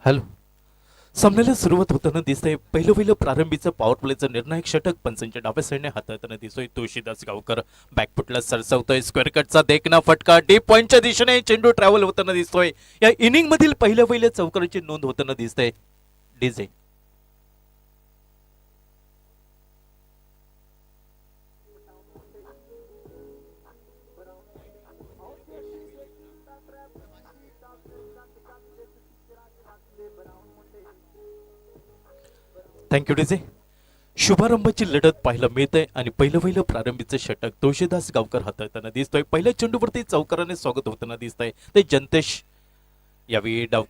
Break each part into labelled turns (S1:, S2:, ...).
S1: Hello. सामन्याला सुरुवात होताना दिसतंय पहिलं प्रारंभीचं पॉवर प्लेचं निर्णायक षटक पंचांच्या डाव्या साईडने हाताळताना दिसतोय तुळशीदास गावकर बॅकफुटला सरसवतोय स्क्वेअर कटचा देखना फटका डीप पॉइंटच्या दिशेने चेंडू ट्रॅव्हल होताना दिसतोय या इनिंग मधील पहिल्या चौकाराची नोंद होताना दिसतंय डीजे. Thank you DJ. शुभारंभाची लढत पाहायला मिळतंय आणि पहिलं प्रारंभीचं षटक तुळशीदास गावकर हाताळताना दिसतोय पहिल्या चेंडूवरती चौकाराने स्वागत होताना दिसतंय ते जनतेश. यावेळी डाव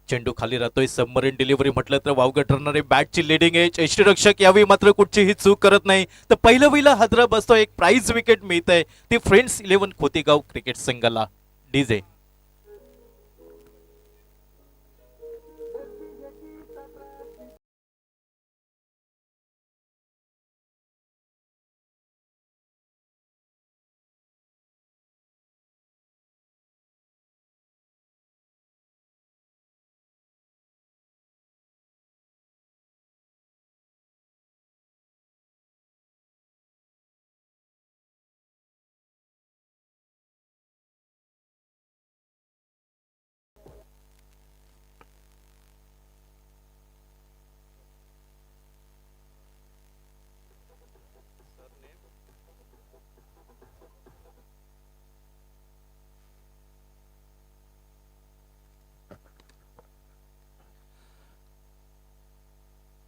S1: चेंडू खाली राहतोय सबमरीन डिलिव्हरी म्हटलं तर वावगं ठरणारे बॅटची लिडिंग एज यष्टीरक्षक यावेळी मात्र कुठचीही चूक करत नाही तर पहिलं हादरा बसतोय एक प्राइज विकेट मिळतंय ती फ्रेंड्स 11 खोतीगाव क्रिकेट संघाला. डीजे.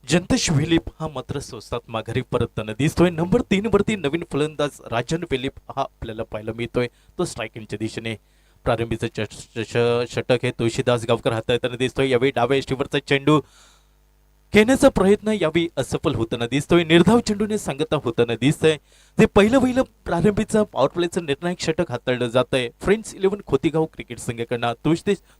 S1: जंतेश विलिप हा मात्र स्वस्तात माघारी परतताना दिसतोय नंबर 3 वरती नवीन फलंदाज राजन विलिप हा आपल्याला पाहायला मिळतोय तो स्ट्रायकिंगच्या दिशेने. प्रारंभीचं षटक हे तुळशीदास गावकर हाताळताना दिसतोय यावेळी डाव्या एष्टीवरचा चेंडू घेण्याचा प्रयत्न यावेळी असफल होताना दिसतोय निर्धाव चेंडूने सांगता होताना दिसतंय ते पहिलं प्रारंभीचं पॉवर प्लेचं निर्णायक षटक हाताळलं जात आहे फ्रेंड्स 11 खोतीगाव क्रिकेट संघाकडनं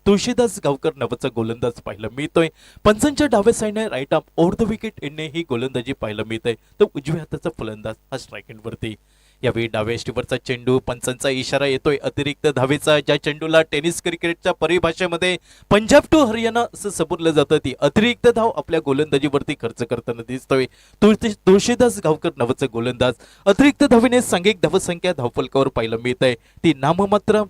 S1: तुळशीदास गावकर नावाचा गोलंदाज पाहायला मिळतोय पंचांच्या डाव्या साईडने right arm over the wicket एंडने ही गोलंदाजी पाहायला मिळतंय तर उजव्या हाताचा फलंदाज हा स्ट्रायक वरती. यावेळी डाव्या एष्टीवरचा चेंडू पंचांचा इशारा येतोय अतिरिक्त धावेचा ज्या चेंडूला टेनिस क्रिकेटच्या परिभाषेमध्ये पंजाब टू हरियाणा असं संबोधलं जातं ती अतिरिक्त धाव आपल्या गोलंदाजीवरती खर्च करताना दिसतोय तुळशीदास गावकर नावाचा गोलंदाज अतिरिक्त धावेने सांघिक धावसंख्या धावफलकावर पाहायला मिळत आहे ती नाममात्र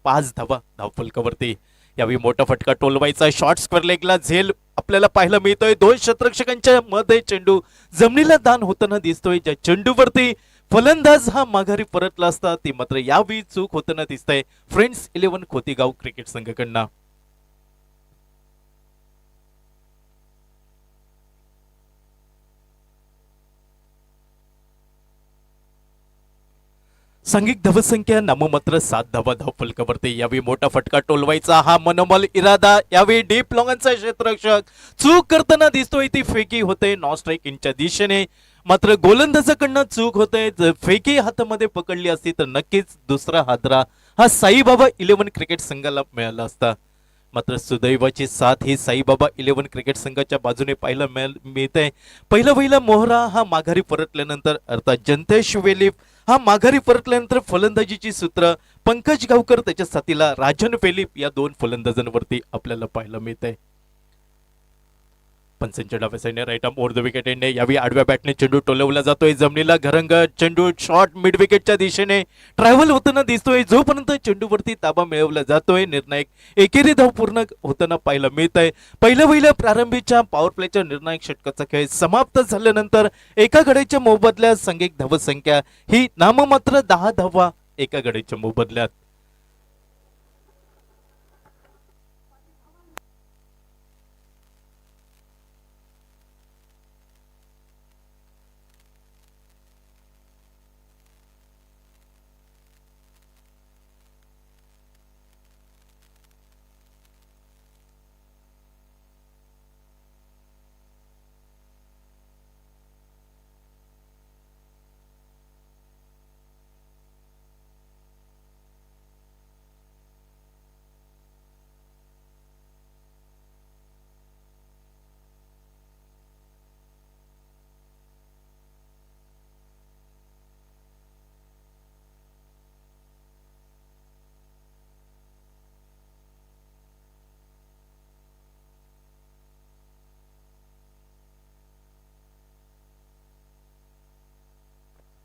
S1: 5 धावा धावफलकावरती. यावेळी मोठा फटका टोलवायचा शॉर्ट स्क्वेअर लेगला झेल आपल्याला पाहायला मिळतोय दोन क्षेत्ररक्षकांच्या मध्ये चेंडू जमिनीला दान होताना दिसतोय ज्या चेंडूवरती फलंदाज हा माघारी परतला असता ती मात्र यावेळी चूक होताना दिसतंय फ्रेंड्स 11 खोतीगाव क्रिकेट संघाकडनं. सांघिक धावसंख्या नाममात्र 7 धावा धावफलकावरती. यावेळी मोठा फटका टोलवायचा हा मनोबल इरादा यावेळी डीप लॉंगचा क्षेत्ररक्षक चूक करताना दिसतोय ती फेकी होते नॉन स्ट्राईक इंच्या दिशेने मात्र गोलंदाजाकडनं चूक होते जर फेकी हातामध्ये पकडली असती तर नक्कीच दुसरा हादरा हा साईबाबा 11 क्रिकेट संघाला मिळाला असता. मात्र सुदैवाची साथ ही साईबाबा 11 क्रिकेट संघाच्या बाजूने पाहायला मिळते. पहिला मोहरा हा माघारी परतल्यानंतर अर्थात जंतेश वेलिप हा माघारी परतल्यानंतर फलंदाजीची सूत्र पंकज गावकर त्याच्या साथीला राजन वेलिप या दोन फलंदाजांवरती आपल्याला पाहायला मिळते. पंचांच्या डाव्या साईडने right arm over the wicket एंडने यावेळी आडव्या बॅटने चेंडू टोलवला जातोय जमिनीला घरंगत चेंडू शॉर्ट मिड विकेटच्या दिशेने ट्रॅव्हल होताना दिसतोय जोपर्यंत चेंडूवरती ताबा मिळवला जातोय निर्णायक एकेरी धाव पूर्ण होताना पाहायला मिळत आहे. पहिल्या प्रारंभीच्या पॉवर प्लेच्या निर्णायक षटकाचा खेळ समाप्त झाल्यानंतर एका गड्याच्या मोबदल्यात सांघिक धावसंख्या ही नाममात्र 10 धावा एका गड्याच्या मोबदल्यात.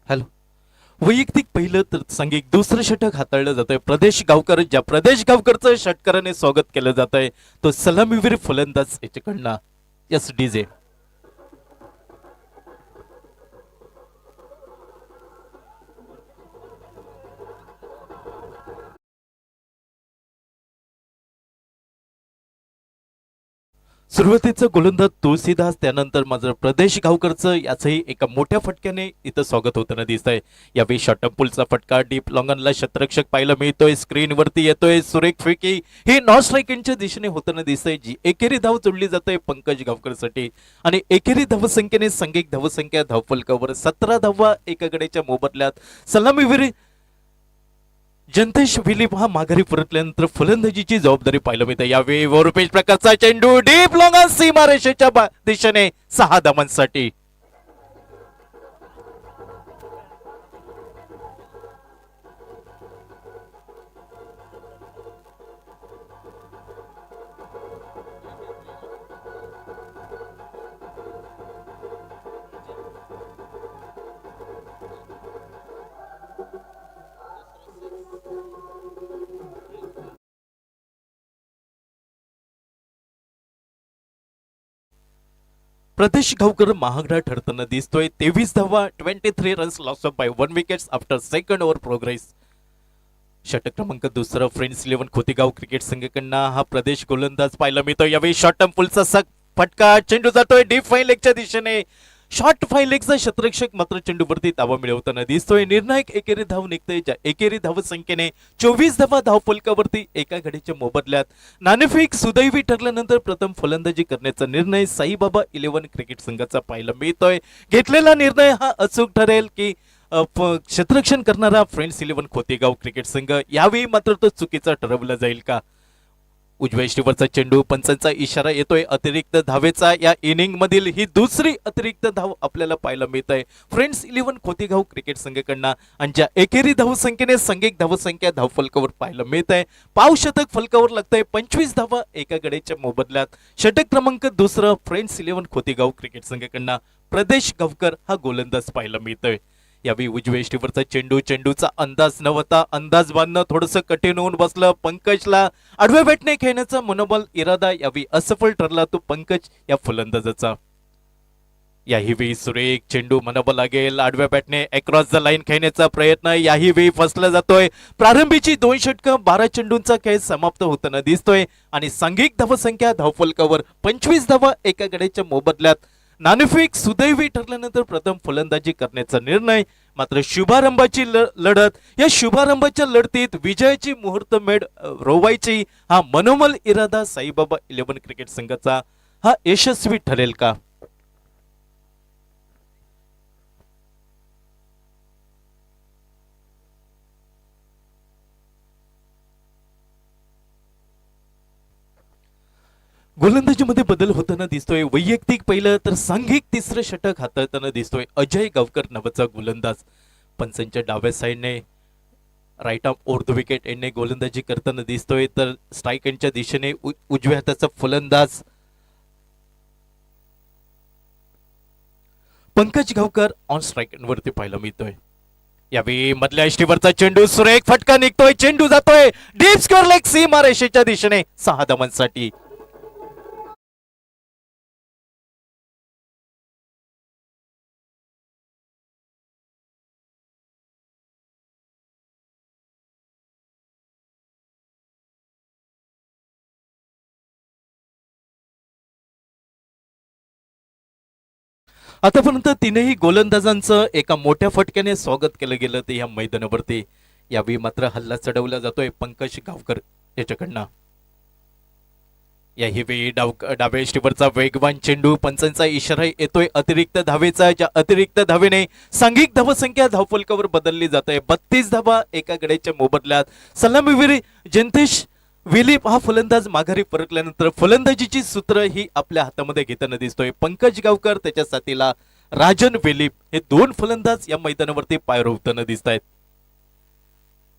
S1: हॅलो. वैयक्तिक पहिलं तर सांघिक दुसरं षटक हाताळलं जातंय प्रदेश गावकर. ज्या प्रदेश गावकरचं षटकाराने स्वागत केलं जात आहे तो सलामीवीर फलंदाज याच्याकडनं एस डीजे. सुरुवातीचं गोलंदाज तुळशीदास, त्यानंतर मात्र प्रदेश गावकरचं याचंही एका मोठ्या फटक्याने इथं स्वागत होताना दिसत आहे. यावेळी शॉटपुलचा फटका डीप लॉंगनला शतरक्षक पाहायला मिळतोय. स्क्रीनवरती येतोय सुरेख फेकी ही नॉन स्ट्रायकिंगच्या दिशेने होताना दिसतंय. जी एकेरी धाव जोडली जाते पंकज गावकरसाठी आणि एकेरी धावसंख्येने सांघिक धावसंख्या धावफलकावर 17 धावा एका गड्याच्या मोबदल्यात सलामीवीर जंतेश फिलिप हा माघारी परतल्यानंतर फलंदाजीची जबाबदारी पाहायला मिळते. यावेळी वरुपेश प्रकारचा चेंडू डीप लॉंगन सीमारेषेच्या दिशेने 6 धावांसाठी. प्रदेश गावकर महागडा ठरताना दिसतोय. 23 धावा 23 runs loss of by 1 wickets after second over progress. षटक क्रमांक दुसरा फ्रेंड्स 11 खोतीगाव क्रिकेट संघाकडनं हा प्रदेश गोलंदाज पाहायला मिळतो. यावेळी शॉर्ट टर्म फुलचा फटका चेंडू जातोय डीप फाईन लेगच्या दिशेने. शॉर्ट फाईन लेगचा शतरक्षक मात्र चेंडूवरती ताबा मिळवताना दिसतोय. निर्णायक एकेरी धाव निघतोय. ज्या एकेरी धाव संख्येने 24 धावा धावफलकावरती एका घडीच्या मोबदल्यात नाणेफेक सुदैवी ठरल्यानंतर प्रथम फलंदाजी करण्याचा निर्णय साईबाबा 11 क्रिकेट संघाचा पाहायला मिळतोय. घेतलेला निर्णय हा अचूक ठरेल की क्षेत्ररक्षण करणारा फ्रेंड्स 11 खोतेगाव क्रिकेट संघ यावेळी मात्र तो चुकीचा ठरवला जाईल का. उजव्या इष्टीवरचा चेंडू पंचांचा इशारा येतोय अतिरिक्त धावेचा. या इनिंग मधील ही दुसरी अतिरिक्त धाव आपल्याला पाहायला मिळत आहे फ्रेंड्स 11 खोतेगाव क्रिकेट संघाकडनं आणि ज्या एकेरी धावसंख्येने सांघिक धावसंख्या धावफलकावर पाहायला मिळत आहे. पाव शतक फलकावर लागतंय 25 धावा एका गड्याच्या मोबदल्यात. षटक क्रमांक दुसरं फ्रेंड्स 11 खोतेगाव क्रिकेट संघाकडनं प्रदेश गावकर हा गोलंदाज पाहायला मिळतोय. यावेळी उजव्या इष्टीवरचा चेंडूचा अंदाज नव्हता. अंदाज बांधणं थोडंसं कठीण होऊन बसलं. पंकजला आडव्या बॅटने खेळण्याचा मनोबल इरादा यावेळी असफल ठरला तो पंकज या फलंदाजाचा. याही वेळी सुरेख चेंडू मनोबल लागेल. आडव्या बॅटने अक्रॉस द लाईन खेळण्याचा प्रयत्न याही वेळी फसला जातोय. प्रारंभीची 2 षटकं 12 चेंडूंचा खेळ समाप्त होताना दिसतोय आणि सांघिक धावसंख्या धावफलकावर 25 धावा एका गड्याच्या मोबदल्यात नाणेफेक सुदैवी ठरल्यानंतर प्रथम फलंदाजी करण्याचा निर्णय. मात्र शुभारंभाची लढत या शुभारंभाच्या लढतीत विजयाची मुहूर्तमेढ रोवायची हा मनोमल इरादा साईबाबा 11 क्रिकेट संघाचा हा यशस्वी ठरेल का. गोलंदाजीमध्ये बदल होताना दिसतोय. वैयक्तिक पहिलं तर सांघिक तिसरं षटक हाताळताना दिसतोय अजय गावकर नावाचा गोलंदाज. पंचांच्या डाव्या साईडने right arm over the wicket एंडने गोलंदाजी करताना दिसतोय. तर स्ट्राईक एंडच्या दिशेने उजव्या हाताचा फलंदाज पंकज गावकर ऑन स्ट्राईक एंडवरती पाहायला मिळतोय. यावेळी मधल्या इष्टीवरचा चेंडू सुरेख फटका निघतोय. चेंडू जातोय डीप स्क्वेअर लेग सीमारेषेच्या दिशेने 6 धावांसाठी. आतापर्यंत तीनही गोलंदाजांचं एका मोठ्या फटक्याने स्वागत केलं गेलं ते या मैदानावरती. यावेळी मात्र हल्ला चढवला जातोय पंकज गावकर याच्याकडनं. याही वेळी डाव्या इष्टीवरचा वेगवान चेंडू पंचांचा इशारा येतोय अतिरिक्त धावेचा. ज्या अतिरिक्त धावेने सांघिक धावसंख्या धावफलकावर बदलली जाते. 32 धावा एका गड्याच्या मोबदल्यात सलामीवीर जंतेश विलिप हा फलंदाज माघारी परतल्यानंतर फलंदाजीची सूत्र ही आपल्या हातामध्ये घेताना दिसतोय. पंकज गावकर त्याच्या साथीला राजन विलिप हे 2 फलंदाज या मैदानावरती पाय रोवताना दिसत आहेत.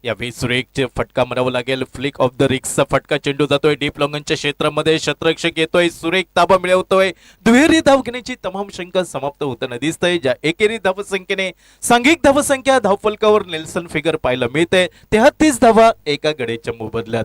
S1: यावेळी सुरेखचे फटका म्हणावा लागेल. फ्लिक ऑफ द रिक्सचा फटका, चेंडू जातोय डीप लॉंगनच्या क्षेत्रामध्ये, क्षेत्ररक्षक येतोय, सुरेख ताबा मिळवतोय. दुहेरी धाव घेण्याची तमाम शंका समाप्त होताना दिसतंय. ज्या एकेरी धावसंख्येने सांघिक धावसंख्या धावफलकावर नेल्सन फिगर पाहायला मिळते 33 धावा एका गडेच्या मोबदल्यात.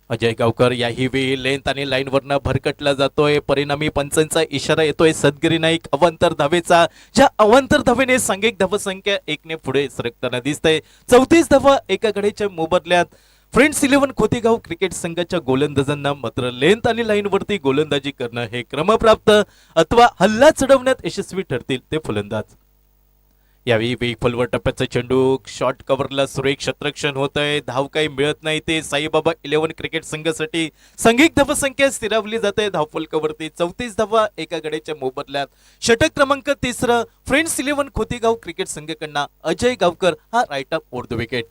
S1: अजय गावकर याही वेळी लेंथ आणि लाईनवरनं भरकटला जातोय. परिणामी पंचांचा इशारा येतोय सदगिरी नाईक अवांतर धावेचा. ज्या अवांतर धावेने सांघिक धावसंख्या एकने पुढे सरकताना दिसतंय. 34 धावा एका गडेच्या मोबदल्यात. फ्रेंड्स 11 खोतीगाव क्रिकेट संघाच्या गोलंदाजांना मात्र लेंथ आणि लाईनवरती गोलंदाजी करणं हे क्रमप्राप्त अथवा हल्ला चढवण्यात यशस्वी ठरतील ते फलंदाज. यावेळी वेगफलवर टप्प्याचा चेंडू शॉर्ट कव्हरला सुरेख क्षेत्ररक्षण होत आहे. धाव काही मिळत नाही ते साईबाबा 11 क्रिकेट संघासाठी सांघिक धावसंख्या स्थिरावली जाते धावफलकावरती 34 धावा एका गड्याच्या मोबदल्यात. षटक क्रमांक 3 फ्रेंड्स 11 खोतीगाव क्रिकेट संघाकडनं अजय गावकर हा right off or the wicket.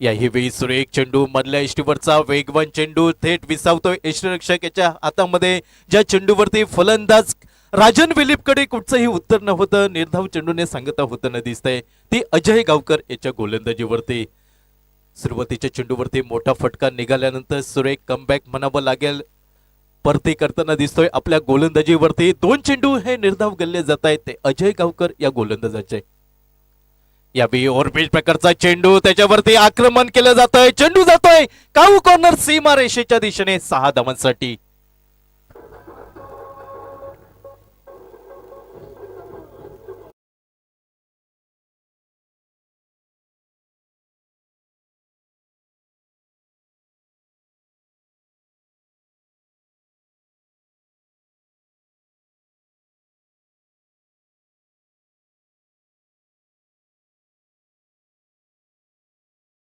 S1: याही वेळी सुरेख चेंडू मधल्या इष्टीवरचा वेगवान चेंडू थेट विसावतोय यष्टीरक्षक याच्या हातामध्ये. ज्या चेंडूवरती फलंदाज राजन विलिपकडे कुठचंही उत्तर नव्हतं. निर्धाव चेंडूने सांगता होताना दिसतंय ती अजय गावकर याच्या गोलंदाजीवरती. सुरुवातीच्या चेंडूवरती मोठा फटका निघाल्यानंतर सुरेख कमबॅक म्हणावं लागेल परती करताना दिसतोय आपल्या गोलंदाजीवरती. 2 चेंडू हे निर्धाव गल्ले जात आहेत ते अजय गावकर या गोलंदाजाचे. यावेळी ओव्हरपिच प्रकारचा चेंडू त्याच्यावरती आक्रमण केलं जातंय. चेंडू जातोय काऊ कॉर्नर सीमा रेषेच्या दिशेने 6 धावांसाठी.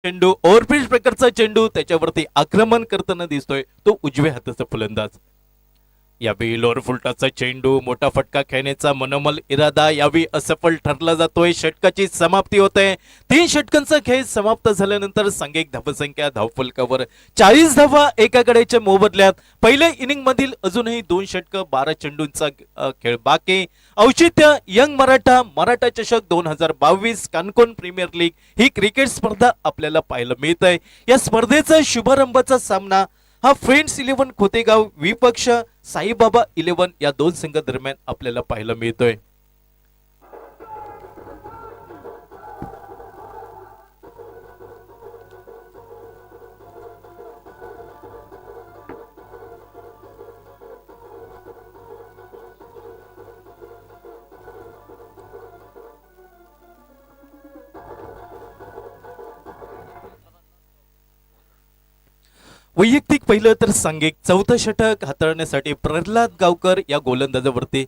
S1: चेंडू ओव्हरपिच प्रकारचा चेंडू त्याच्यावरती आक्रमण करताना दिसतोय तो उजव्या हाताचा फलंदाज. यावेळी लोअर फुलटाचा चेंडू मोठा फटका खेळण्याचा मनोमल इरादा यावेळी असफल ठरला जातोय. षटकाची समाप्ती होते. 3 षटकांचा खेळ समाप्त झाल्यानंतर सांघिक धावसंख्या धावफलकावर 40 धावा एका गड्याच्या मोबदल्यात. पहिल्या इनिंग मधील अजूनही 2 षटक 12 चेंडूंचा खेळ बाकी. औचित्य यंग मराठा चषक 2022 कानकोन प्रीमियर लीग ही क्रिकेट स्पर्धा आपल्याला पाहायला मिळत आहे. या स्पर्धेचा शुभारंभाचा सामना हा फ्रेंड्स 11 खोतेगाव विपक्ष साईबाबा 11 या 2 संघादरम्यान आपल्याला पाहायला मिळतोय. वैयक्तिक पहिलं तर सांघिक 4थं षटक हाताळण्यासाठी प्रल्हाद गावकर या गोलंदाजावरती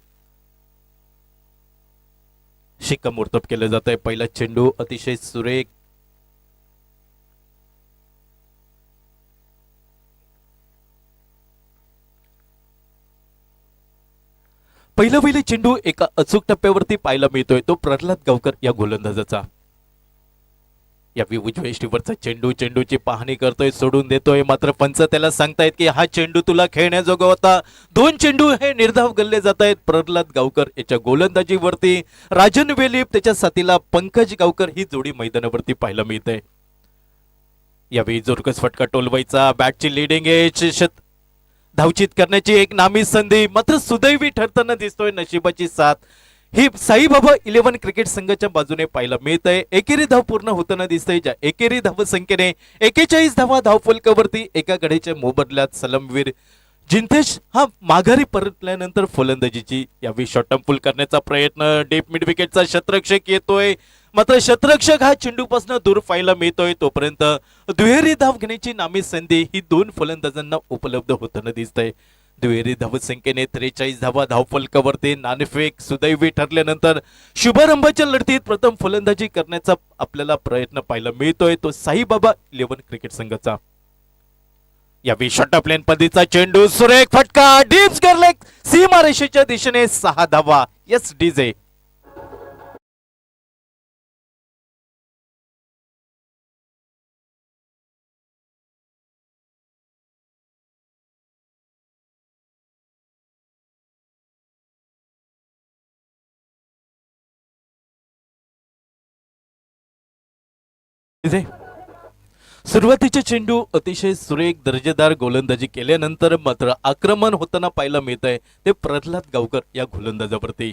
S1: शिक्कामोर्तब केलं जात आहे. पहिला चेंडू अतिशय सुरेख पहिला चेंडू एका अचूक टप्प्यावरती पाहायला मिळतोय तो प्रल्हाद गावकर या गोलंदाजाचा. यावेळी उजव्या इष्टीवरचा चेंडू चेंडूची पाहणी करतोय सोडून देतोय मात्र पंच त्याला सांगतायत की हा चेंडू तुला खेळण्याजोगा होता. 2 चेंडू हे निर्धाव गल्ले जात आहेत प्रल्हाद गावकर याच्या गोलंदाजीवरती. राजन वेलीप त्याच्या साथीला पंकज गावकर ही जोडी मैदानावरती पाहायला मिळते. यावेळी जोरकस फटका टोलवायचा बॅटची लिडिंग एज धावचित करण्याची एक नामी संधी मात्र सुदैवी ठरताना दिसतोय नशिबाची साथ ही साईबाबा 11 क्रिकेट संघाच्या बाजूने पाहायला मिळत आहे. एकेरी धाव पूर्ण होताना दिसतंय. ज्या एकेरी धाव संख्येने 41 धावा धावफलकावरती एका गड्याच्या मोबदल्यात सलामवीर जिंतेश हा माघारी परतल्यानंतर फलंदाजीची यावेळी शॉर्टम करण्याचा प्रयत्न. डीप मिड विकेटचा क्षेत्ररक्षक येतोय मात्र क्षेत्ररक्षक हा चेंडूपासून दूर पाहायला मिळतोय. तोपर्यंत दुहेरी धाव घेण्याची नामी संधी ही 2 फलंदाजांना उपलब्ध होताना दिसतंय. दुहेरी धावसंख्येने 43 धावा धावफलकावरती नाणेफेक सुदैवी ठरल्यानंतर शुभारंभाच्या लढतीत प्रथम फलंदाजी करण्याचा आपल्याला प्रयत्न पाहायला मिळतोय तो साईबाबा 11 क्रिकेट संघाचा. यावेळी शॉर्ट ऑफ लेन पद्धतीचा चेंडू सुरेख फटका डीप स्क्वेअर लेग सीमा रेषेच्या दिशेने 6 धावा. Yes DJ. इथे सुरुवातीचे चेंडू अतिशय सुरेख दर्जेदार गोलंदाजी केल्यानंतर मात्र आक्रमण होताना पाहायला मिळत आहे ते प्रल्हाद गावकर या गोलंदाजावरती.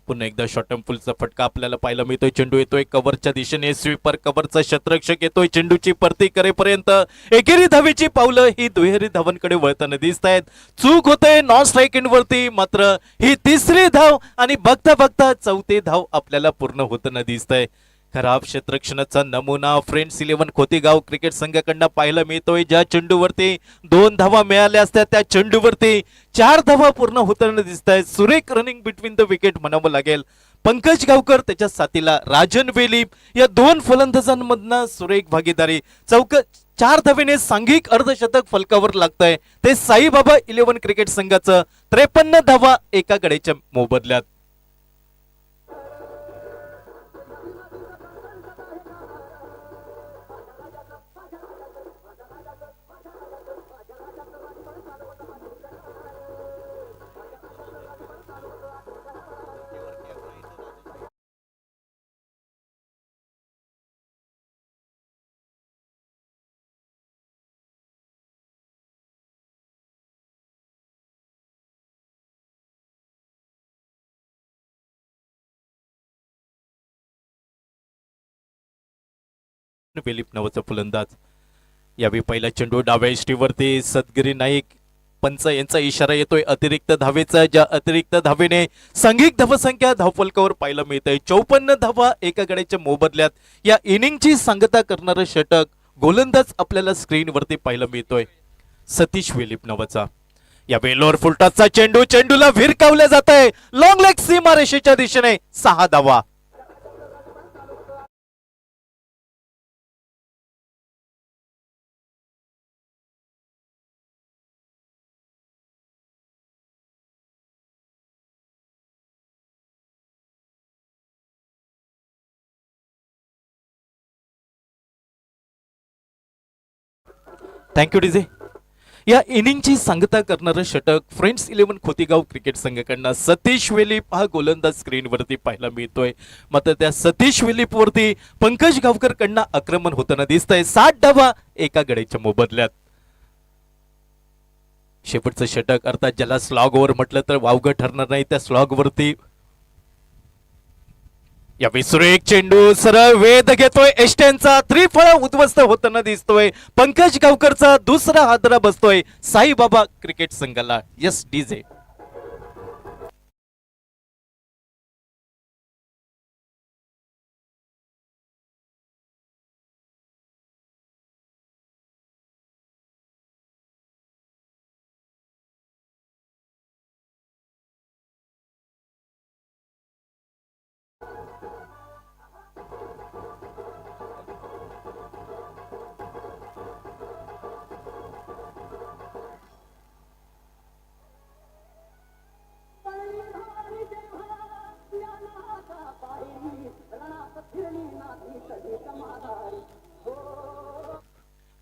S1: पुन्हा एकदा शॉर्ट एंड फुलचा फटका आपल्याला पाहायला मिळतोय. चेंडू येतोय कव्हरच्या दिशेने, स्वीपर कव्हरचा शतरक्षक येतोय. चेंडूची परती करेपर्यंत एकेरी धावेची पावलं ही दुहेरी धावांकडे वळताना दिसत आहेत. चूक होते नॉन स्ट्राईक एंड वरती, मात्र ही तिसरी धाव आणि बघता बघता चौथी धाव आपल्याला पूर्ण होताना दिसत आहे. खराब क्षेत्ररक्षणाचा नमुना फ्रेंड्स 11 खोतीगाव क्रिकेट संघाकडनं पाहायला मिळतोय. ज्या चेंडूवरती 2 धावा मिळाल्या असत्या त्या चेंडूवरती 4 धावा पूर्ण होताना दिसत आहेत. सुरेख रनिंग बिटवीन द विकेट म्हणावं लागेल. पंकज गावकर त्याच्या साथीला राजन वेलीप या 2 फलंदाजांमधनं सुरेख भागीदारी. 4 धावेने सांघिक अर्धशतक फलकावर लागतंय ते साईबाबा 11 क्रिकेट संघाचं. 53 धावा एका गड्याच्या मोबदल्यात. वेलीप नावाचा फलंदाज. यावेळी पहिला चेंडू डाव्या इष्टीवरती सदगिरी नाईक पंच यांचा इशारा येतोय अतिरिक्त धावेचा. ज्या अतिरिक्त धावेने सांघिक धावसंख्या धावफलकावर पाहायला मिळतंय. 54 धावा एका गड्याच्या मोबदल्यात. या इनिंगची सांगता करणारं षटक गोलंदाज आपल्याला स्क्रीनवरती पाहायला मिळतोय सतीश वेलीप नावाचा. या बेलोर फुलटाचा चेंडू, चेंडूला भिरकावलं जात आहे लॉंग लेग सीमा रेषेच्या दिशेने. 6 धावा. Thank you DJ. या इनिंगची सांगता करणारं षटक फ्रेंड्स 11 खोतीगाव क्रिकेट संघाकडनं सतीश वेलीप हा गोलंदाज स्क्रीनवरती पाहायला मिळतोय. मात्र त्या सतीश वेलीप वरती पंकज गावकर कडनं आक्रमण होताना दिसतंय. 60 धावा एका गड्याच्या मोबदल्यात. शेवटचं षटक अर्थात ज्याला स्लॉग ओव्हर म्हटलं तर वावगं ठरणार नाही. त्या स्लॉग वरती या विसुरेख चेंडू सरळ वेध घेतोय एस्टेनचा. त्रिफळा उद्ध्वस्त होताना दिसतोय. पंकज गावकरचा दुसरा हादरा बसतोय साईबाबा क्रिकेट संघाला. Yes DJ.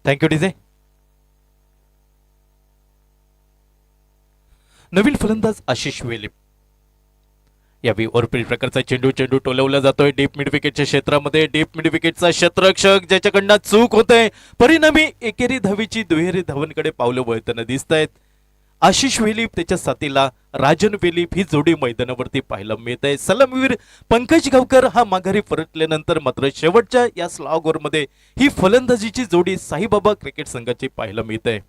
S1: Thank you DJ. नवीन फलंदाज आशिष वेलीप. यावेळी ओरपील प्रकारचा चेंडू, चेंडू टोलवला जातोय डीप मिड विकेटच्या क्षेत्रामध्ये. डीप मिड विकेटचा क्षेत्ररक्षक ज्याच्याकडनं चूक होते, परिणामी एकेरी धावीची दुहेरी धावांकडे पावलं वळताना दिसत आहेत. आशिष वेलीप त्याच्या साथीला राजन वेलीप ही जोडी मैदानावरती पाहायला मिळत आहे. सलामीवीर पंकज गावकर हा माघारी परतल्यानंतर मात्र शेवटच्या या स्लॉग ओव्हर मध्ये ही फलंदाजीची जोडी साईबाबा क्रिकेट संघाची पाहायला मिळत आहे.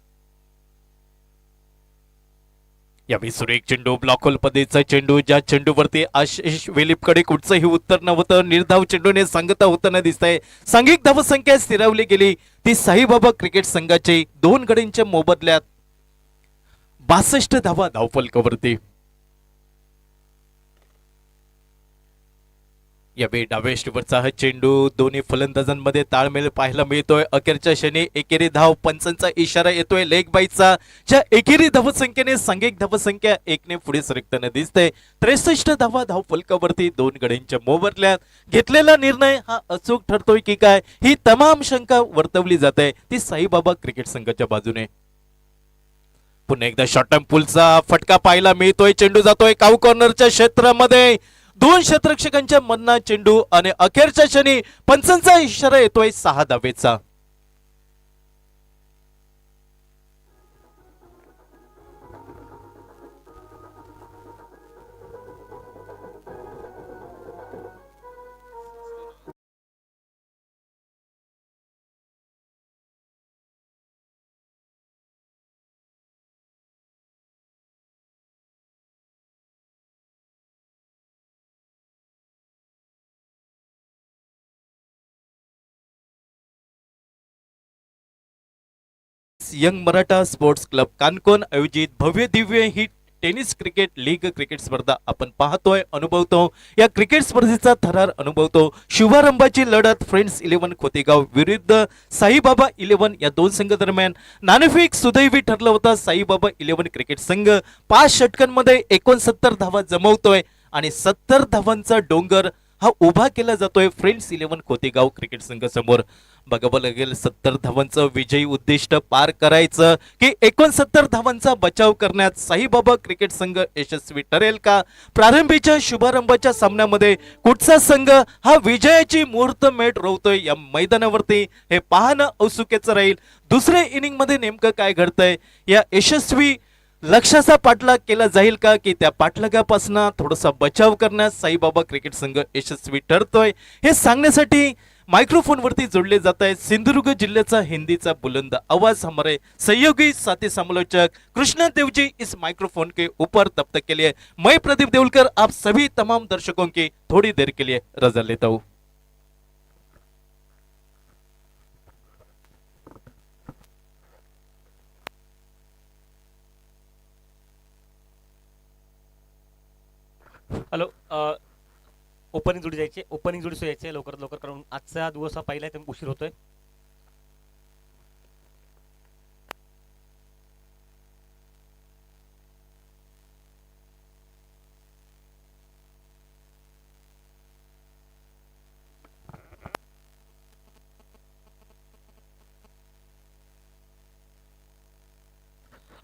S1: यावेळी सुरेख चेंडू, ब्लॉक होल पद्धतीचा चेंडू, ज्या चेंडूवरती आशिष वेलीपकडे कुठचंही उत्तर नव्हतं. निर्धाव चेंडूने सांगता होताना दिसत आहे. सांघिक धावसंख्या स्थिरावली गेली ती साईबाबा क्रिकेट संघाची. 2 गड्यांच्या मोबदल्यात 62 धावा धावफलकावरती. यावेळी डाव्या इष्टीवरचा हा चेंडू, दोन्ही फलंदाजांमध्ये ताळमेळ पाहायला मिळतोय. अखेरच्या क्षणी एकेरी धाव पंचांचा इशारा येतोय लेग बाईचा. ज्या एकेरी धावसंख्येने सांघिक धावसंख्या 1 ने पुढे सरकताना दिसते. 63 धावा धावफलकावरती 2 गड्यांच्या मोबदल्यात. घेतलेला निर्णय हा अचूक ठरतोय की काय ही तमाम शंका वर्तवली जाते ती साईबाबा क्रिकेट संघाच्या बाजूने. पुन्हा एकदा शॉर्ट टर्म पुलचा फटका पाहायला मिळतोय. चेंडू जातोय काऊ कॉर्नरच्या क्षेत्रामध्ये. दोन क्षेत्ररक्षकांच्या मधना चेंडू आणि अखेरच्या क्षणी पंचांचा इशारा येतोय 6 धावेचा. Young Maratha sports club Kankon आयोजित भव्य दिव्य ही टेनिस क्रिकेट लीग क्रिकेट स्पर्धा आपण पाहतोय, अनुभवतो. या क्रिकेट स्पर्धेचा थरार अनुभवतो. शुभारंभाची लढत फ्रेंड्स 11 खोतेगाव विरुद्ध साईबाबा 11 या दोन संघ दरम्यान नाणेफेक सुदैवी ठरलं होतं. साईबाबा 11 क्रिकेट संघ 5 षटकांमध्ये 69 धावा जमवतोय आणि 70 धावांचा डोंगर हा उभा केला जातोय फ्रेंड्स 11 खोतेगाव क्रिकेट संघ समोर. बघावं लागेल 70 धावांचं विजयी उद्दिष्ट पार करायचं की 69 धावांचा बचाव करण्यात साईबाबा क्रिकेट संघ यशस्वी ठरेल का. प्रारंभीच्या शुभारंभाच्या सामन्यामध्ये कुठचा संघ हा विजयाची मुहूर्तमेढ रोवतोय या मैदानावरती हे पाहणं औत्सुक्याचं राहील. दुसऱ्या इनिंग मध्ये नेमकं काय घडतंय, या यशस्वी लक्ष्याचा पाठलाग केला जाईल का की त्या पाठलागापासून थोडासा बचाव करण्यास साईबाबा क्रिकेट संघ यशस्वी ठरतोय, हे सांगण्यासाठी माइक्रोफोन वरती जोड़ले जाता है सिंधुदुर्ग जिल्ह्याचा हिंदीचा बुलंद आवाज हमारे सहयोगी साथी समालोचक कृष्णा देव जी इस माइक्रोफोन के ऊपर तब तक के लिए मैं प्रदीप देवलकर आप सभी तमाम दर्शकों की थोड़ी देर के लिए रजा लेता हूँ.
S2: हॅलो. ओपनिंग जोडी जायची, ओपनिंग जोडी यायची लवकरात लवकर, कारण आजचा दिवस हा पहिला आहे त्यामुळे उशीर होतोय.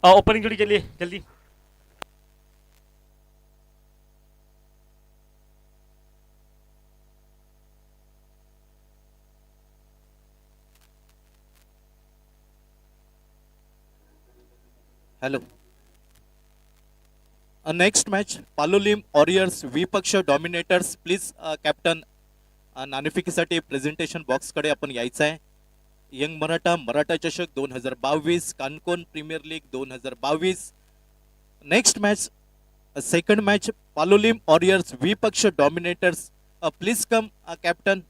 S2: ओपनिंग जोडी जल्दी जल्दी.
S1: Hello. Next match Palolem warriors विपक्ष डॉमिनेटर्स. प्लीज कॅप्टन नाणेफेकीसाठी प्रेझेंटेशन बॉक्स कडे आपण यायचं आहे. यंग मराठा मराठा चषक 2022 Canacona premier league 2022. Next match second match Palolem warriors विपक्ष डॉमिनेटर्स. Please come captain.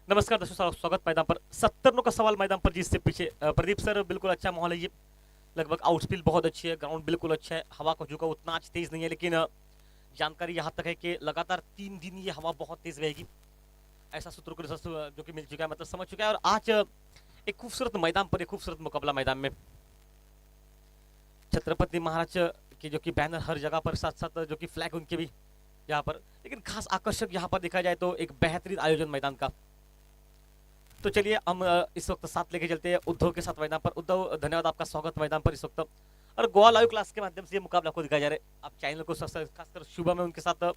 S2: नमस्कार दर्शकों, स्वागत मैदान पर. 70 रनों का सवाल मैदान पर जिससे पीछे प्रदीप सर, बिल्कुल अच्छा माहौल है ये. लगभग आउटस्पीड बहुत अच्छी है, ग्राउंड बिल्कुल अच्छा है, हवा का झुकाव उतना आज तेज नहीं है, लेकिन जानकारी यहाँ तक है कि लगातार 3 दिन ये हवा बहुत तेज रहेगी, ऐसा सूत्रों को जो कि मिल चुका है, मतलब समझ चुका है. और आज एक खूबसूरत मैदान पर एक खूबसूरत मुकाबला मैदान में छत्रपति महाराज के जो कि बैनर हर जगह पर, साथ साथ जो कि फ्लैग उनके भी यहाँ पर, लेकिन खास आकर्षक यहाँ पर देखा जाए तो एक बेहतरीन आयोजन मैदान का. तो चलिए हम इस वक्त साथ लेके चलते हैं उद्धव के साथ मैदान पर. उद्धव, धन्यवाद, आपका स्वागत मैदान पर इस वक्त. और गोवा लाइव क्लास के माध्यम से ये मुकाबला को दिखाया जा रहा है. आप चैनल को खासकर शुभम में उनके साथ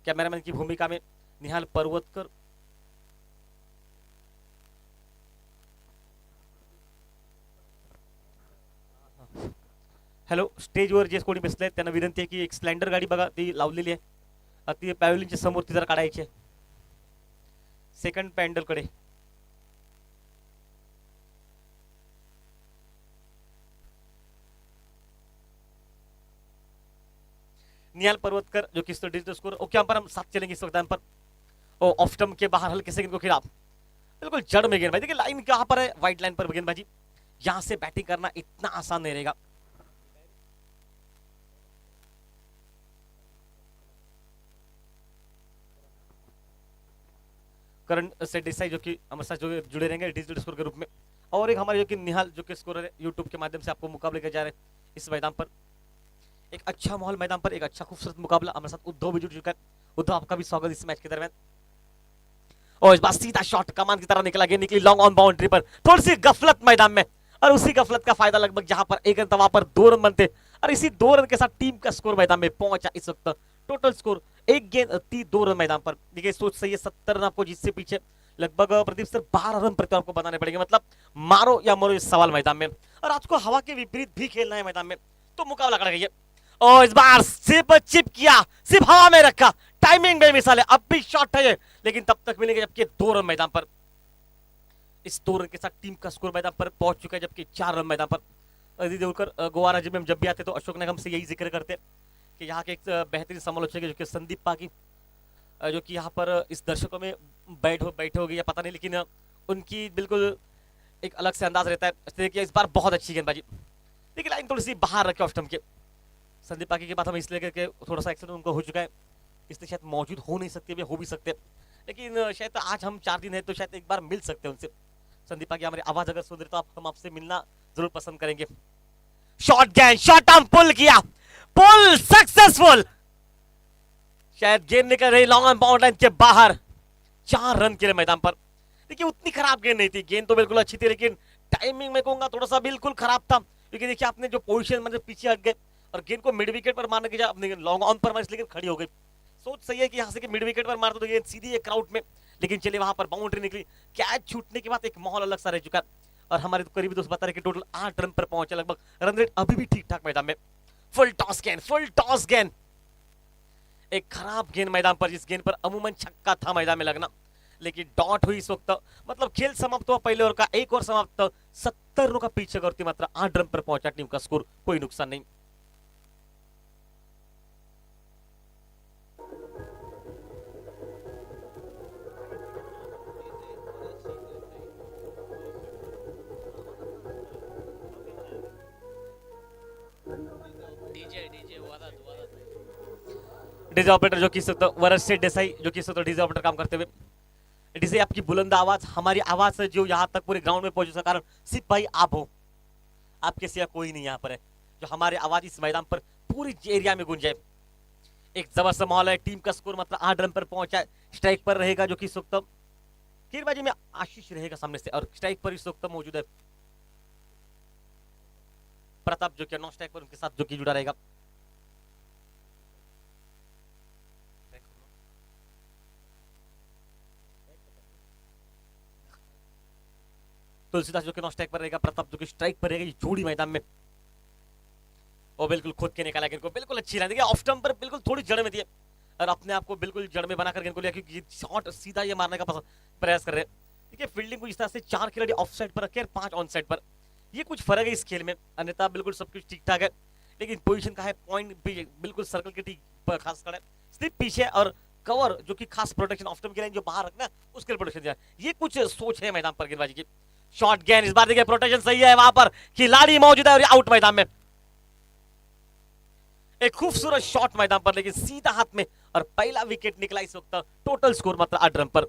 S2: कैमरामैन की भूमिका में निहाल पर्वतकर. हॅलो. स्टेजवर जे कोणी बसले त्यांना विनंती आहे की एक स्प्लेंडर गाडी बघा ती लावलेली आहे, ती पॅव्हलियनच्या समोर ती जरा काढायची आहे, सेकंड पॅन्डल कडे. निहाल पर्वतकर जो कि डिजिटल स्कोर. ओके, पर हम साथ चलेंगे इस वक्त पर. ओ ऑफ स्टंप के बाहर हल्के से गेंद को खिलाफ, बिल्कुल जड़ में गेंदबाजी. देखिए लाइन कहां पर है, व्हाइट लाइन पर गेंदबाजी. यहां से बैटिंग करना इतना आसान नहीं रहेगा. करण से देसाई जो कि हमारे साथ जो जुड़े रहेंगे डिजिटल स्कोर के रूप में, और एक हमारे जो कि निहाल जो कि स्कोरर है यूट्यूब के माध्यम से आपको मुकाबले के जा रहे हैं इस मैदान पर. एक अच्छा माहौल मैदान पर, एक अच्छा खूबसूरत मुकाबला. हमारे साथ उद्धव भी जुड़ चुका है. उद्धव, आपका भी स्वागत इस मैच के दरमियान. और इस बार सीधा शॉट कमान की तरह निकला, गेंद निकली लॉन्ग ऑन बाउंड्री पर, थोड़ी सी गफलत मैदान में. और उसी गफलत का फायदा लगभग जहां पर एक रन वहां पर 2 रन बनते और इसी 2 रन के साथ टीम का स्कोर मैदान में पहुंचा इस वक्त टोटल स्कोर एक गेंद 2 रन मैदान पर। देखिए सोच सही है, 70 रन आपको जिससे पीछे लगभग प्रदीप सर 12 रन प्रति आपको बनाने पड़ेंगे, मतलब मारो या मरो इस सवाल मैदान में। और आज को हवा के विपरीत भी खेलना है मैदान में, तो मुकाबला कर गई है। और इस बार सिर्फ चिप किया, सिर्फ हवा में रखा, टाइमिंग बेमिसाल है। अब भी शॉट है ये, लेकिन तब तक मिलेंगे जबकि 2 रन मैदान पर। इस 2 रन के साथ टीम का स्कोर मैदान पर पहुंच चुका है, जबकि 4 रन मैदान पर। अदिति देवकर गोवा राज्य में हम जब भी आते तो अशोक नगम से यही जिक्र करते कि यहाँ के एक बेहतरीन समालोचक है जो कि संदीप पागी, जो कि यहाँ पर इस दर्शकों में बैठे हो गए या पता नहीं, लेकिन उनकी बिल्कुल एक अलग से अंदाज रहता है। देखिए इस बार बहुत अच्छी गेंदबाजी, लेकिन लाइन थोड़ी सी बाहर रखे ऑफ स्टंप के। संदीप पागी की बात हम इसलिए करके थोड़ा सा एक्सीडेंट उनको हो चुका है, इसलिए शायद मौजूद हो नहीं सकते, हो भी सकते, लेकिन शायद आज हम 4 दिन है तो शायद एक बार मिल सकते हैं उनसे। संदीप पागी हमारी आवाज अगर सुन रहे तो हम आपसे मिलना जरूर पसंद करेंगे। शॉट गेंद, शॉट आर्म पुल किया, पुल सक्सेसफुल। शायद गेंद निकल रही लॉन्ग ऑन बाउंड लाइन के बाहर, 4 रन के लिए मैदान पर। देखिए उतनी खराब गेंद नहीं थी, गेंद तो बिल्कुल अच्छी थी, लेकिन टाइमिंग में कहूंगा थोड़ा सा बिल्कुल खराब था, क्योंकि देखिए आपने जो पोजीशन मतलब पीछे हट गए और गेंद को मिड विकेट पर मारने की जगह अपने लॉन्ग ऑन पर मारी, लेकिन खड़ी हो गई। सोच सही है कि यहाँ से कि मिड विकेट पर मारते तो गेंद सीधी है क्राउड में, लेकिन चलिए वहां पर बाउंड्री निकली। कैच छूटने के बाद एक माहौल अलग सा रह चुका है। और हमारे तो करीबी दोस्त बता रहे कि टोटल 8 रन पर पहुंचे, लगभग रन रेट अभी भी ठीक ठाक मैदान में। फुल टॉस गेंद, एक खराब गेंद मैदान पर, जिस गेंद पर अमूमन छक्का था मैदान में लगना, लेकिन डॉट हुई इस वक्त। मतलब खेल समाप्त हुआ पहले ओवर का, एक ओवर समाप्त, 70 रनों का पीछे करती मात्र 8 रन पर पहुंचा टीम का स्कोर, कोई नुकसान नहीं। डीजे ऑपरेटर जो कि वरस से देसाई जो कि डीजे ऑपरेटर काम करते हुए, डीजे आपकी बुलंद आवाज, हमारी आवाज से जो यहाँ तक पूरे ग्राउंड में पहुंचे, उसका कारण सिर्फ भाई आप हो, आपके सिवा कोई नहीं यहाँ पर है जो हमारी आवाज इस मैदान पर पूरी एरिया में गूंजे। एक जबरदस्त माहौल है, टीम का स्कोर मतलब 8 रन पर पहुंचा है। स्ट्राइक पर रहेगा जो कि इस वक्त गेंदबाजी में आशीष रहेगा सामने से, और स्ट्राइक पर इस वक्त मौजूद है प्रताप जो कि नॉन स्ट्राइक पर उनके साथ जो कि जुड़ा रहेगा। तुलसीदास जो कि नॉन स्ट्राइक पर रहेगा, प्रताप जो कि स्ट्राइक पर रहेगा। ये जोड़ी मैदान में वो बिल्कुल खुद के निकाला गेंद को, बिल्कुल अच्छी लाइन, देखिए ऑफ स्टंप पर बिल्कुल थोड़ी जड़ में दिए और अपने आप को बिल्कुल जड़ में बनाकर गेंद को लिया, क्योंकि शॉट सीधा ये मारने का प्रयास कर रहे हैं। देखिए फील्डिंग को इस तरह से 4 खिलाड़ी ऑफ साइड पर रखे और 5 ऑन साइड पर, ये कुछ फर्क है इस खेल में, अन्यथा बिल्कुल सब कुछ ठीक ठाक है। लेकिन पोजीशन का है, पॉइंट भी बिल्कुल सर्कल के ठीक पर खास खड़ा है, सिर्फ पीछे और कवर जो कि खास प्रोटेक्शन ऑफ स्टंप की लाइन जो बाहर रखना उसके लिए प्रोटेक्शन दिया, ये कुछ सोच है मैदान पर गेंदबाजी की। शॉट गेंद, इस बार देखिए प्रोटेक्शन सही है, वहां पर खिलाड़ी मौजूद है और आउट मैदान में। एक खूबसूरत शॉट मैदान पर, लेकिन सीधा हाथ में, और पहला विकेट निकला इस वक्त। टोटल स्कोर मात्र 8 रन पर।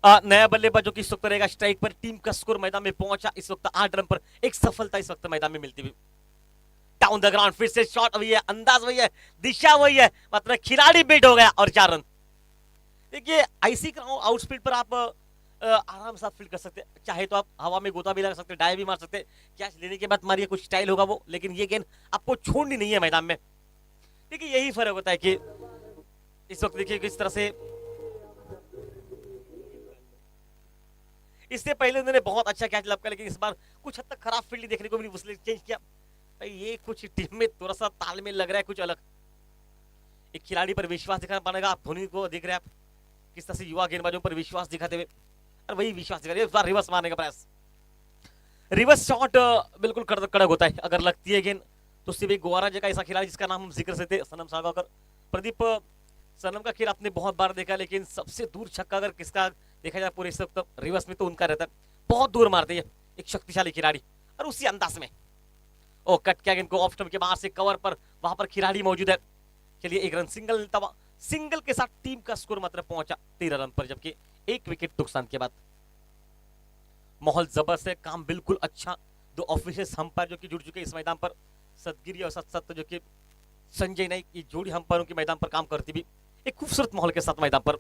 S2: नया बल्लेबाज जो कि इस वक्त रहेगा स्ट्राइक पर। टीम का स्कोर मैदान में पहुंचा इस वक्त 8 रन पर, एक सफलता इस वक्त मैदान में मिलती हुई। डाउन द ग्राउंड फिर से शॉट वही है, अंदाज वही है, दिशा वही है, मतलब खिलाड़ी बीट हो गया और 4 रन। देखिए आईसी आउट स्पीड पर आप आराम से फील्ड कर सकते हैं, चाहे तो आप हवा में गोता भी लगा सकते, डाई भी मार सकते, कैच लेने के बाद मारिए, कुछ स्टाइल होगा वो, लेकिन ये गेंद आपको छोड़नी नहीं है मैदान में। देखिए यही फर्क होता है कि इस वक्त देखिए किस तरह से, इससे पहले उन्होंने बहुत अच्छा कैच लपका, लेकिन इस बार कुछ हद तक खराब फील्डिंग देखने को मिली, उसने चेंज किया। भाई ये कुछ टीम में थोड़ा सा तालमेल लग रहा है कुछ अलग। एक खिलाड़ी पर विश्वास दिखाना पड़ेगा, आप धोनी को देख रहे हैं आप किस तरह से युवा गेंदबाजों पर विश्वास दिखाते हुए, और वही विश्वास दिखा रहे हैं। रिवर्स मारने का प्रयास, रिवर्स शॉट बिल्कुल कड़क होता है, अगर लगती है गेंद तो सिर्फ एक गोवारा जगह ऐसा खिलाड़ी जिसका नाम हम जिक्र से थे, सनम सागाकर, प्रदीप सनम का खेल आपने बहुत बार देखा, लेकिन सबसे दूर छक्का अगर किसका देखा जाए पूरे इस वक्त रिवर्स में तो उनका रहता है। बहुत दूर मारते हैं एक शक्तिशाली खिलाड़ी, और उसी अंदाज में ओ कट किया इनको ऑफ स्टंप के बाहर से कवर पर, वहां पर खिलाड़ी मौजूद है। चलिए एक रन सिंगल मिलता हुआ, सिंगल के साथ टीम का स्कोर मात्र पहुंचा 13 रन पर, जबकि एक विकेट नुकसान के बाद। माहौल जबरदस्त है, काम बिल्कुल अच्छा। दो ऑफिशियल अंपायर जो कि जुड़ चुके हैं इस मैदान पर, सदगिरी और सत जो कि संजय नाइक, ये जोड़ी अंपायरों के मैदान पर काम करती भी एक खूबसूरत माहौल के साथ मैदान पर।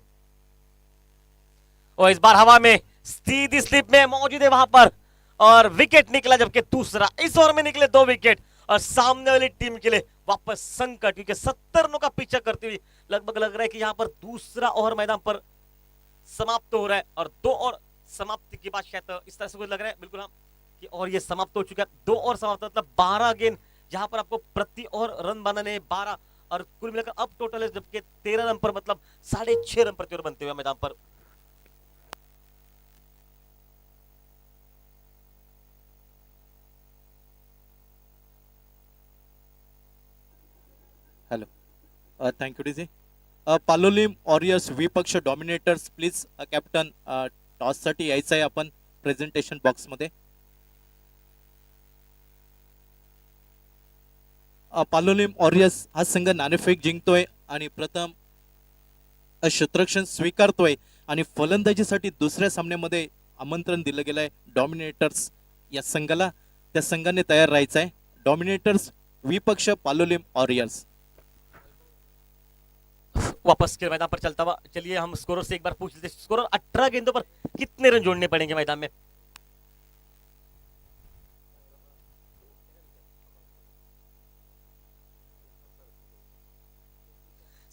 S2: और इस बार हवा में सीधी स्लिप में मौजूद है वहां पर, और विकेट निकला, जबकि दूसरा इस ओवर में निकले 2 विकेट, और सामने वाली टीम के लिए वापस संकट, क्योंकि 70 रनों का पीछा करती हुई लगभग लग रहा है कि यहां पर दूसरा ओवर मैदान पर समाप्त हो रहा है, और 2 ओवर समाप्ति के बाद शायद इस तरह से कुछ लग रहा है बिल्कुल हाँ कि और ये समाप्त हो चुका है। 2 ओवर समाप्त मतलब 12 गेंद, जहां पर आपको प्रति ओवर रन बनाने 12, और कुल मिलाकर अब टोटल है जबकि 13 रन पर मतलब 6.5 रन प्रति ओवर बनते हुए मैदान पर।
S1: हॅलो, थँक्यू डीजी. पालोलिम वॉरियर्स विपक्ष डॉमिनेटर्स प्लीज कॅप्टन, टॉससाठी यायचं आहे आपण प्रेझेंटेशन बॉक्समध्ये. पालोलिम वॉरियर्स हा संघ नाणेफेक जिंकतोय आणि प्रथम क्षेत्ररक्षण स्वीकारतोय, आणि फलंदाजीसाठी दुसऱ्या सामन्यामध्ये आमंत्रण दिलं गेलंय डॉमिनेटर्स या संघाला. त्या संघाने तयार राहायचं आहे. डॉमिनेटर्स विपक्ष पालोलिम वॉरियर्स.
S2: वापस के मैदान पर चलता हुआ, चलिए हम स्कोरर से एक बार पूछ लेते हैं, स्कोरर 18 गेंदों पर कितने रन जोड़ने पड़ेंगे मैदान में?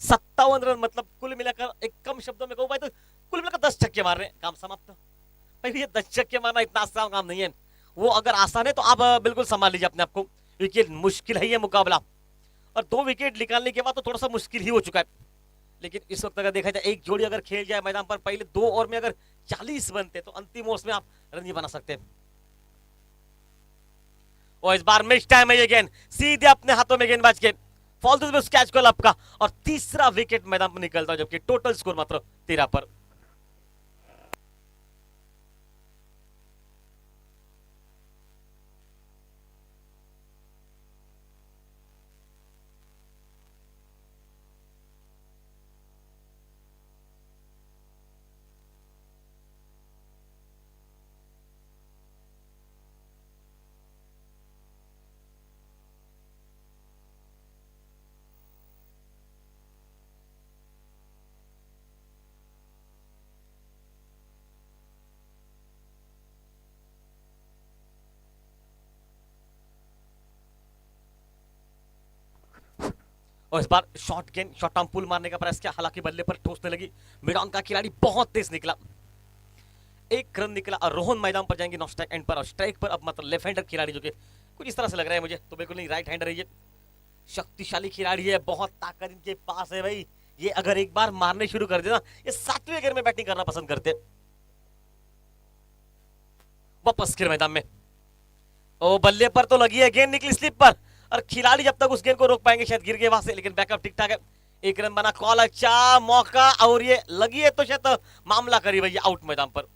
S2: सत्तावन रन, मतलब कुल मिलाकर एक कम शब्दों में कहूं भाई तो कुल मिलाकर 10 छक्के मार रहे हैं, काम समाप्त। भाई ये 10 छक्के मारना इतना आसान काम नहीं है, वो अगर आसान है तो आप बिल्कुल संभाल लीजिए अपने आप को, क्योंकि मुश्किल है ये मुकाबला, और 2 विकेट निकालने के बाद तो थोड़ा सा मुश्किल ही हो चुका है। लेकिन इस वक्त अगर देखा जाए एक जोड़ी अगर खेल जाए मैदान पर, पहले 2 ओवर में अगर 40 बनते तो अंतिम ओवर में आप रन नहीं बना सकते। और इस बार मिस टाइम है ये गेंद सीधे अपने हाथों में गेंदबाज के, फॉल्स में कैच को लपका, और तीसरा विकेट मैदान पर निकलता है, जबकि टोटल स्कोर मात्र 13 पर। और इस बार शॉर्ट गेंद, शॉर्ट आर्म पुल मारने का प्रयास किया, हालांकि बल्ले पर ठोसने लगी, मिडॉन का खिलाड़ी बहुत तेज निकला, 1 रन निकला, और रोहन मैदान पर जाएंगे नॉन स्ट्राइक एंड पर, और स्ट्राइक पर अब मतलब लेफ्ट हैंडर खिलाड़ी, जो कि कुछ इस तरह से लग रहा है मुझे तो बिल्कुल नहीं, राइट हैंडर है ये, शक्तिशाली खिलाड़ी है, बहुत ताकत इनके पास है भाई। ये अगर एक बार मारने शुरू कर देना, ये 7वें गेयर में बैटिंग करना पसंद करते। वापस खेल मैदान में, ओ बल्ले पर तो लगी है गेंद, निकली स्लिप पर, और खिलाड़ी जब तक उस गेंद को रोक पाएंगे शायद गिर गए वहां से, लेकिन बैकअप ठीक ठाक है, 1 रन बना, कॉल अच्छा मौका, और ये लगी है तो शायद मामला करी भैया आउट मैदान पर।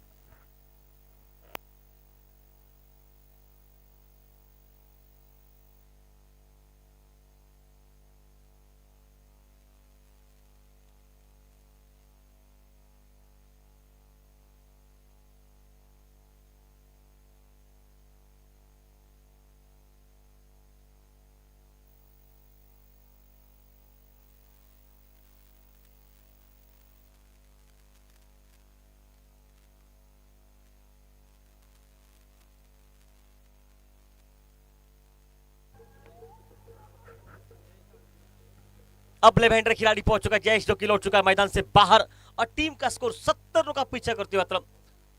S2: अब लेफ्ट हैंडर खिलाड़ी पहुंच चुका है जयेश, जो कि लौट चुका है मैदान से बाहर, और टीम का स्कोर 70 रनों का पीछा करते हुए मतलब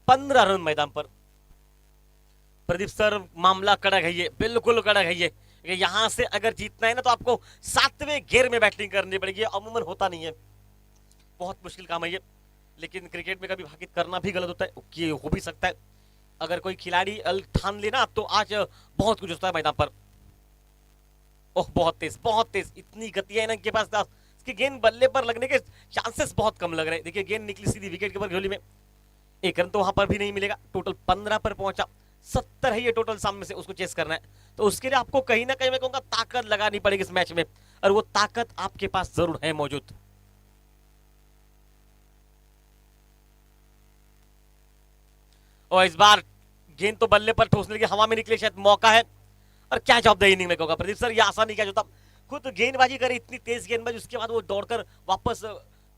S2: 15 रन मैदान पर। प्रदीप सर मामला कड़क है ये, बिल्कुल कड़क है ये, यहां से अगर जीतना है ना तो आपको 7वें गेयर में बैटिंग करनी पड़ेगी, अमूमन होता नहीं है, बहुत मुश्किल काम है ये, लेकिन क्रिकेट में कभी भागित करना भी गलत होता है, कि हो भी सकता है, अगर कोई खिलाड़ी ठान लेना तो आज बहुत कुछ होता है मैदान पर। ओह बहुत तेज, इतनी गति है ना इनके पास, कि गेंद बल्ले पर लगने के चांसेस बहुत कम लग रहे हैं। देखिए गेंद निकली सीधी विकेट के ऊपर झोली में, एक रन तो वहां पर भी नहीं मिलेगा। टोटल 15 पर पहुंचा, 70 है ये टोटल सामने से, उसको चेस करना है। तो उसके लिए आपको कहीं ना कहीं मैं कहूंगा ताकत लगानी पड़ेगी इस मैच में, और वो ताकत आपके पास जरूर है मौजूद। और इस बार गेंद तो बल्ले पर ठोसने की हवा में निकले, शायद मौका है। और कैच ऑफ द इनिंग में कहूंगा प्रदीप सर, ये आसान नहीं कैच होता। खुद गेंदबाजी करे, इतनी तेज गेंदबाजी, उसके बाद वो दौड़कर वापस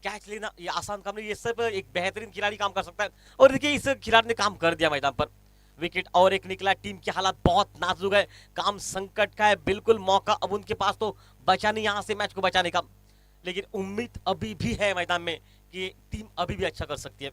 S2: कैच लेना, ये आसान काम नहीं। ये सब एक बेहतरीन खिलाड़ी काम कर सकता है, और देखिए इस खिलाड़ी ने काम कर दिया मैदान पर। विकेट और एक निकला, टीम के हालात बहुत नाजुक है, काम संकट का है, बिल्कुल मौका अब उनके पास तो बचा नहीं यहां से मैच को बचाने का। लेकिन उम्मीद अभी भी है मैदान में कि टीम अभी भी अच्छा कर सकती है।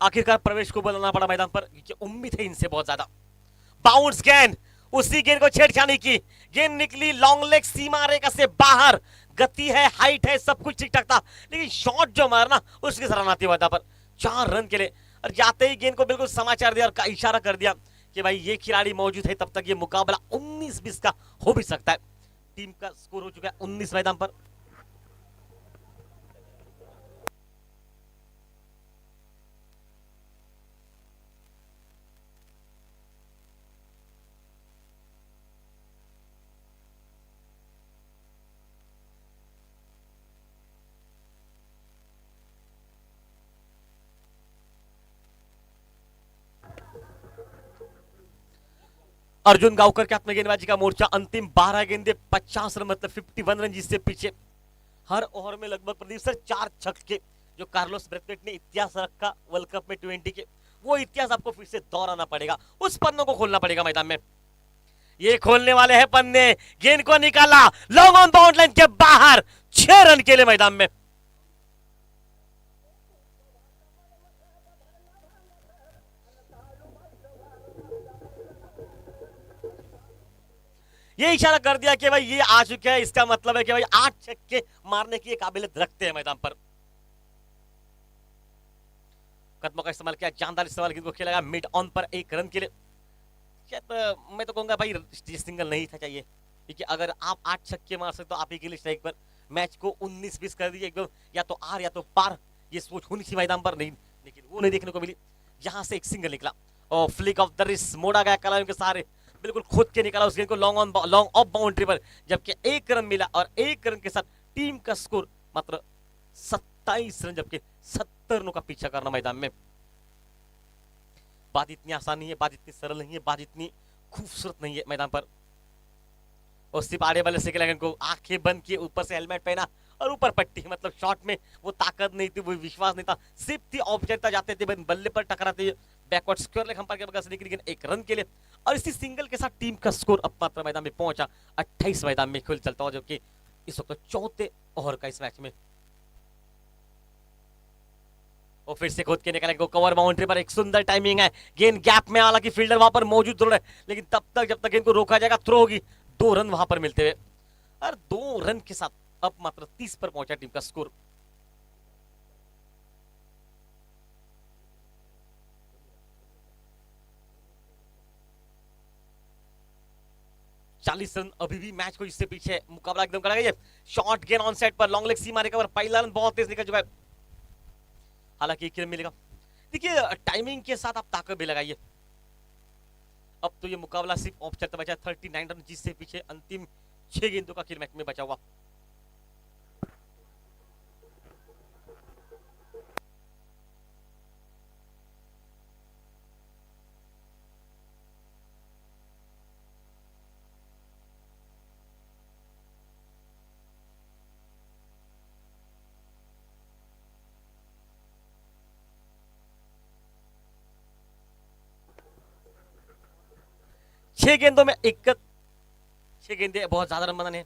S2: आखिरकार प्रवेश को बुलाना पड़ा मैदान पर, क्योंकि उम्मीद है इनसे बहुत ज्यादा। बाउंस गेंद, उसी गेंद को छेड़छाड़ी की, गेंद निकली लॉन्ग लेग सीमा रेखा से बाहर। गति है, हाइट है, सब कुछ ठीक ठाक था, लेकिन शॉट जो मारना उसकी सराहना थी मैदान पर 4 रन के लिए। और जाते ही गेंद को बिल्कुल समाचार दिया और इशारा कर दिया कि भाई ये खिलाड़ी मौजूद है तब तक ये मुकाबला 19-20 का हो भी सकता है। टीम का स्कोर हो चुका है 19 मैदान पर। अर्जुन गांवकर के हाथ में गेंदबाजी का मोर्चा, अंतिम 12 गेंदे 50 रन, मतलब 51 रन, जिससे पीछे हर ओवर में लगभग प्रदीप सर 4 छक्के, जो कार्लोस ब्रेथवेट ने इतिहास रखा वर्ल्ड कप में 20 के, वो इतिहास आपको फिर से दोहराना पड़ेगा, उस पन्नों को खोलना पड़ेगा मैदान में। ये खोलने वाले हैं पन्ने, गेंद को निकाला लॉन्ग ऑन बाउंड लाइन के बाहर, 6 रन के लिए मैदान में। ये इशारा कर दिया कि भाई ये आ चुके हैं, इसका मतलब है कि भाई 8 छक्के मारने की काबिलियत रखते हैं मैदान पर। कदमों का इस्तेमाल किया, जानदार इस्तेमाल, गेंद को खेला मिड ऑन पर 1 रन के लिए। शायद मैं तो कहूंगा भाई सिंगल नहीं था चाहिए, क्योंकि अगर आप 8 छक्के मार सकते तो आप ही स्ट्राइक पर मैच को 19-20 कर दीजिए एकदम, या तो आर या तो पार, ये सोच होनी थी मैदान पर, नहीं, लेकिन वो नहीं देखने को मिली। यहां से एक सिंगल निकला और फ्लिक ऑफ द रिस्ट मोड़ा गया कलाम के सहारे, बिल्कुल खुद के निकाला उस गेंद को लॉन्ग ऑफ बाउंड्री पर, जबकि 1 रन मिला और 1 रन के साथ टीम का स्कोर मात्र 27 रन, जबकि 70 रनों का पीछा करना मैदान में। बात इतनी आसान नहीं है, बात इतनी सरल नहीं है, बात इतनी खूबसूरत नहीं है मैदान पर। और सिर्फ आड़े वाले से गेंद को आंखें बंद किए, ऊपर से हेलमेट पहना और ऊपर पट्टी, मतलब शॉट में वो ताकत नहीं थी, वो विश्वास नहीं था, सिर्फ थी औपचारिकता, जाते थे बल्ले पर टकराते बैकवर्ड स्क्वायर लेग अंपायर के बगल से निकली गेंद 1 रन के लिए। और इसी सिंगल के साथ टीम का स्कोर अब मात्र मैदान में पहुंचा 28 मैदान में खेल चलता हुआ, जबकि इस वक्त 4थे ओवर का इस मैच में। और फिर से खुद के निकाले को कवर बाउंड्री पर, एक सुंदर टाइमिंग है, गेंद गैप में, हालांकि फील्डर वहां पर मौजूद जरूर है, लेकिन तब तक जब तक इनको रोका जाएगा थ्रो होगी। 2 रन वहां पर मिलते हुए, और 2 रन के साथ अब मात्र 30 पर पहुंचा टीम का स्कोर। चालीस रन अभी भी मैच को इससे पीछे, मुकाबला एकदम कड़ा गया। शॉर्ट गेंद ऑन सेट पर लॉन्ग लेग सीमा रेखा पर, पहला रन बहुत तेज निकल चुका है, हालांकि 1 रन मिलेगा। देखिए टाइमिंग के साथ आप ताकत भी लगाइए। अब तो ये मुकाबला सिर्फ औपचारिकता बचा, 39 रन, जिससे पीछे अंतिम 6 गेंदों का खेल मैच में बचा हुआ। छह गेंदों में 6 गेंदे बहुत ज्यादा रन बनाने हैं।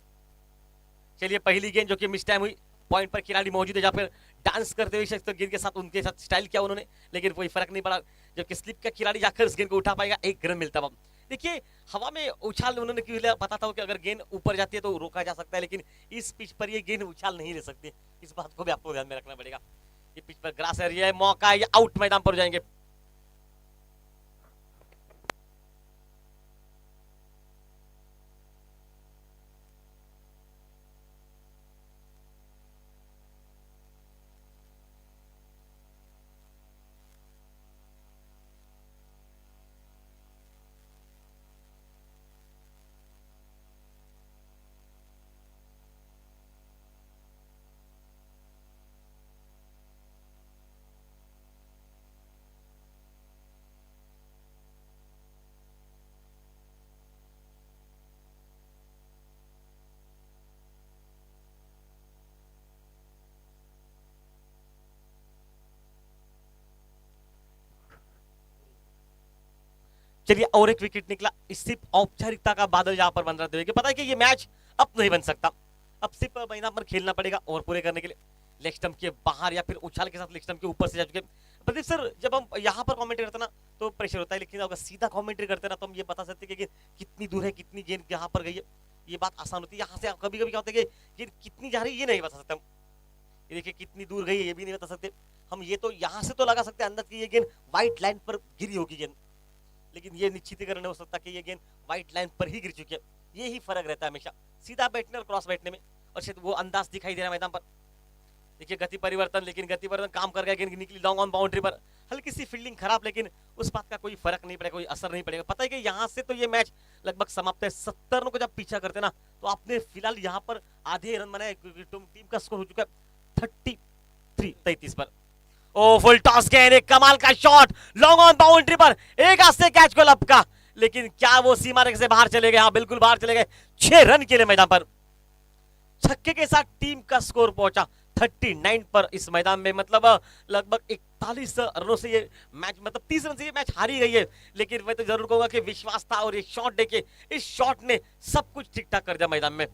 S2: चलिए पहली गेंद जो कि मिस टाइम हुई, पॉइंट पर खिलाड़ी मौजूद है, जहां पर डांस करते हुए तो गेंद के साथ उनके साथ स्टाइल किया उन्होंने, लेकिन कोई फर्क नहीं पड़ा, जबकि स्लिप का खिलाड़ी जाकर इस गेंद को उठा पाएगा, 1 रन मिलता। देखिए हवा में उछाल उन्होंने क्यों लिया, पता था कि अगर गेंद ऊपर जाती है तो रोका जा सकता है, लेकिन इस पिच पर ये गेंद उछाल नहीं ले सकती। इस बात को भी आपको ध्यान में रखना पड़ेगा। ये पिच पर ग्रास एरिया है, मौका है, ये आउट मैदान पर हो जाएंगे। चलिए और एक विकेट निकला। सिर्फ औपचारिकता का बादल यहाँ पर बन रहा था कि पता है कि ये मैच अब नहीं बन सकता, अब सिर्फ महीना पर खेलना पड़ेगा ओवर पूरे करने के लिए। लेग स्टंप के बाहर या फिर उछाल के साथ लेग स्टंप के ऊपर से जा चुके। प्रदीप सर जब हम यहाँ पर कमेंट्री करते ना तो प्रेशर होता है, लेकिन अगर सीधा कमेंट्री करते ना तो हम ये बता सकते हैं कि कितनी दूर है, कितनी गेंद यहाँ पर गई है, ये बात आसान होती है। यहाँ से कभी कभी क्या होता है कि गेंद कितनी जा रही है ये नहीं बता सकते हम। ये देखिए कितनी दूर गई है ये भी नहीं बता सकते हम। ये तो यहाँ से तो लगा सकते हैं अंदर की ये गेंद व्हाइट लाइन पर गिरी होगी गेंद, लेकिन ये निश्चितीकरण हो सकता कि ये गेंद व्हाइट लाइन पर ही गिर चुकी है। ये ही फर्क रहता है हमेशा सीधा बैठने और क्रॉस बैठने में, और शायद वो अंदाज दिखाई दे रहा है मैदान पर। देखिए गति परिवर्तन, लेकिन गति परिवर्तन काम कर गया, गेंद निकली लॉन्ग ऑन बाउंड्री पर। हल्की सी फील्डिंग खराब, लेकिन उस बात का कोई फर्क नहीं पड़ेगा, कोई असर नहीं पड़ेगा। पता है कि यहाँ से तो ये मैच लगभग समाप्त है। 70 रनों को जब पीछा करते ना तो आपने फिलहाल यहाँ पर आधे रन बनाए, टीम का स्कोर हो चुका है 33 पर। ओ फुल टॉस गेंद, एक कमाल का शॉट लॉन्ग ऑन बाउंड्री पर, एक हाथ से कैच को लपका, लेकिन क्या वो सीमा रेखा से बाहर चले गए? हाँ बिल्कुल बाहर चले गए। 6 रन के लिए मैदान पर छक्के के साथ टीम का स्कोर पहुंचा 39 पर इस मैदान में। मतलब लगभग 41 रनों से ये मैच, मतलब 30 रन से ये मैच हारी गई है, लेकिन मैं तो जरूर कहूंगा कि विश्वास था और ये शॉट देके इस शॉट ने सब कुछ ठीक ठाक कर दिया मैदान में।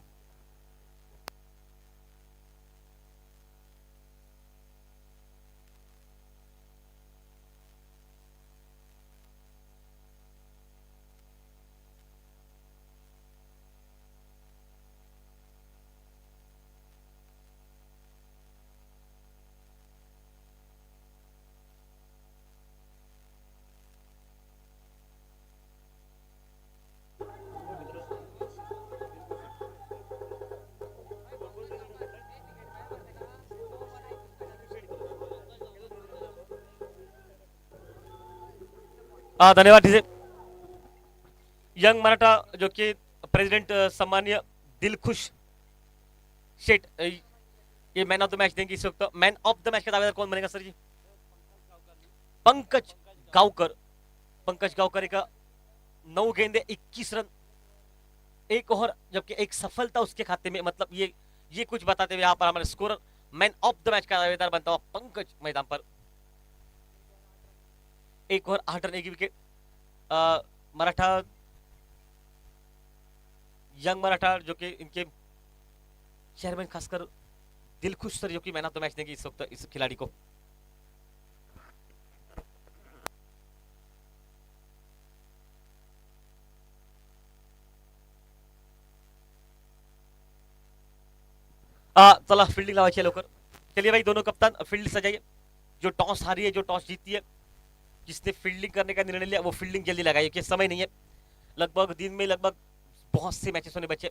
S2: धन्यवाद डीजे। यंग मराठा जो कि प्रेसिडेंट सम्मानीय दिलखुश शेठ ये मैन ऑफ द मैच देंगे इस वक्त। मैन ऑफ द मैच का दावेदार कौन बनेगा सर जी? पंकज गावकर। पंकज गावकर एक 9 गेंदे 21 रन, एक ओवर, जबकि एक सफलता उसके खाते में। मतलब ये कुछ बताते हुए यहाँ पर हमारे scorer man of the match का दावेदार बनता हुआ पंकज मैदान पर। एक ओवर 8 रन, एक विकेट। मराठा, यंग मराठा जो कि इनके चेयरमैन खासकर दिलखुश सर जो कि मैन ऑफ द मैच देंगे इस वक्त इस खिलाड़ी को। चला फील्डिंग लावायची लवकर। चलिए भाई दोनों कप्तान फील्ड सजाइए। जो टॉस हारी है, जो टॉस जीती है, जिसने फील्डिंग करने का निर्णय लिया वो फील्डिंग जल्दी लगाइए कि समय नहीं है। लगभग दिन में लगभग बहुत से मैचेस होने बचे।